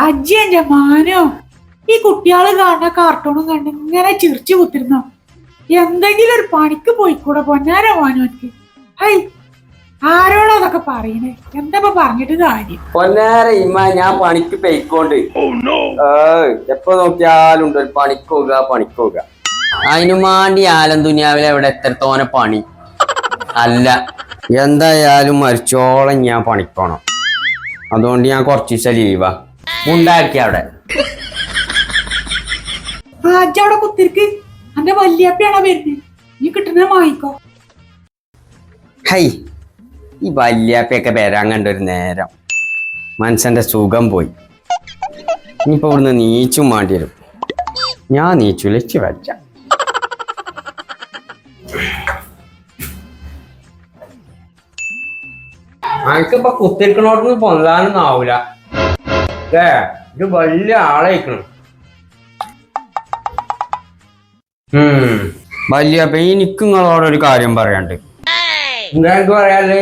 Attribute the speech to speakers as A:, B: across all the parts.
A: അജ്ജന്റെ മാനോ ഈ കുട്ടികള് കാണുന്ന കാർട്ടൂണും കണ്ട് ഇങ്ങനെ ചിരിച്ചു കുത്തിരുന്നോ? എന്തെങ്കിലും ഒരു പണിക്ക് പോയിക്കൂടെ പൊന്നാരോ മാനോക്ക്? ഹൈ, ആരോടാ അതൊക്കെ പറയണേ? എന്താ പറഞ്ഞിട്ട് കാര്യം?
B: പൊന്നാര ഇമ്മ, ഞാൻ പണിക്ക് പോയിക്കോണ്ട് എപ്പോ നോക്കിയാലും ഉണ്ട് ഒരു പണിക്കോക. അതിനു വേണ്ടി ആലം ദുനിയാവിലെ എവിടെ എത്രത്തോനെ പണി അല്ല. എന്തായാലും മരിച്ചോളം ഞാൻ പണിക്കോണം. അതുകൊണ്ട് ഞാൻ കുറച്ച് ദിവസം ലീവാ ഉണ്ടാക്കി അവിടെ.
A: അവിടെ കുത്തിരിക്ക്, എന്റെ വല്യപ്പയാണോ വരുന്നത്? നീ കിട്ടുന്ന വാങ്ങിക്കോ.
B: ഹൈ, ഈ വല്യാപ്പയൊക്കെ വരാൻ കണ്ടൊരു നേരം മനസ്സന്റെ സുഖം പോയി. ഇനിയിപ്പോ ഇവിടുന്ന് നീച്ചും വേണ്ടി വരും. ഞാൻ നീച്ചു ലച്ച് വച്ച. എനിക്കിപ്പോ കുത്തിരിക്കണോടൊന്നും പൊന്താനൊന്നും ആവൂല. ഇത് വലിയ ആളായിക്കണം. വല്യപ്പ, എനിക്ക് നിങ്ങളോടൊരു കാര്യം പറയാണ്ട്. എന്താ പറയാല്ലേ?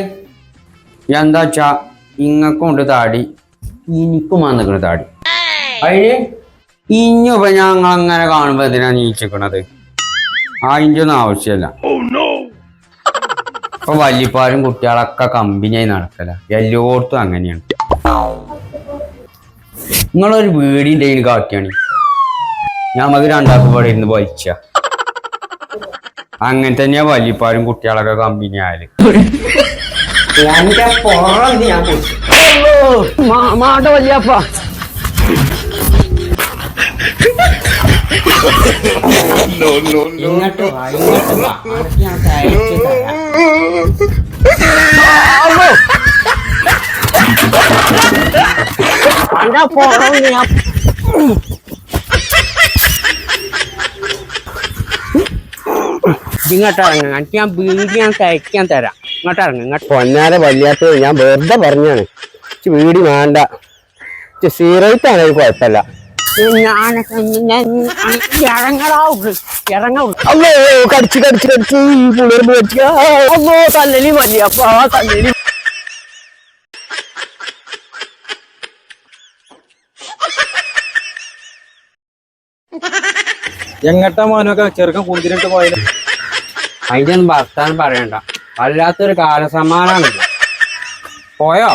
B: എന്താച്ചാ ഇങ്ങക്കുണ്ട് താടി, എനിക്കും വന്നിക്കണ താടി. അതിന് ഇനിയിപ്പോ ഞങ്ങൾ അങ്ങനെ കാണുമ്പോ എന്തിനാ നീച്ചിക്കണത്? അതിൻ്റെ ഒന്നും ആവശ്യമല്ല. ഇപ്പൊ വല്യപ്പാരും കുട്ടികളൊക്കെ കമ്പനിയായി നടക്കല. എല്ലായിടത്തും അങ്ങനെയാണ്. നിങ്ങളൊരു വീടിൻ്റെ കാട്ടിയാണ് ഞമ്മക്ക് രണ്ടാക്കും ഇവിടെ ഇരുന്ന് വലിച്ച. അങ്ങനെ തന്നെയാ വല്യപ്പാരും കുട്ടികളൊക്കെ കമ്പനി ആയാല്. എന്റെ പുറം ഞാൻ മാട വല്യപ്പ. ഇങ്ങോട്ട് ഇങ്ങോട്ടിറങ്ങ, ഞാൻ വീട് ഞാൻ തയ്ക്കാൻ തരാം. ഇങ്ങോട്ടിറങ്ങ. ഇങ്ങോട്ട് പൊന്നാരെ വല്യാത്ത ഞാൻ വെറുതെ പറഞ്ഞാണ്. വീട് വേണ്ട, സീറോയിട്ടാണ് കുഴപ്പമില്ല. അല്ലോ കടിച്ച് ഈ പുളിർന്ന് വെച്ച് അല്ലോ തല്ലലി വല്യപ്പ തല്ലലി.
C: എങ്ങട്ടാ മോനൊക്കെ ചെറുക്കൻ കുന്തിരിട്ട് പോയത്?
B: അതിന്റെ ഒന്നും ഭർത്താനം പറയണ്ട. വല്ലാത്തൊരു കാലസമ്മാനാണ്. പോയോ?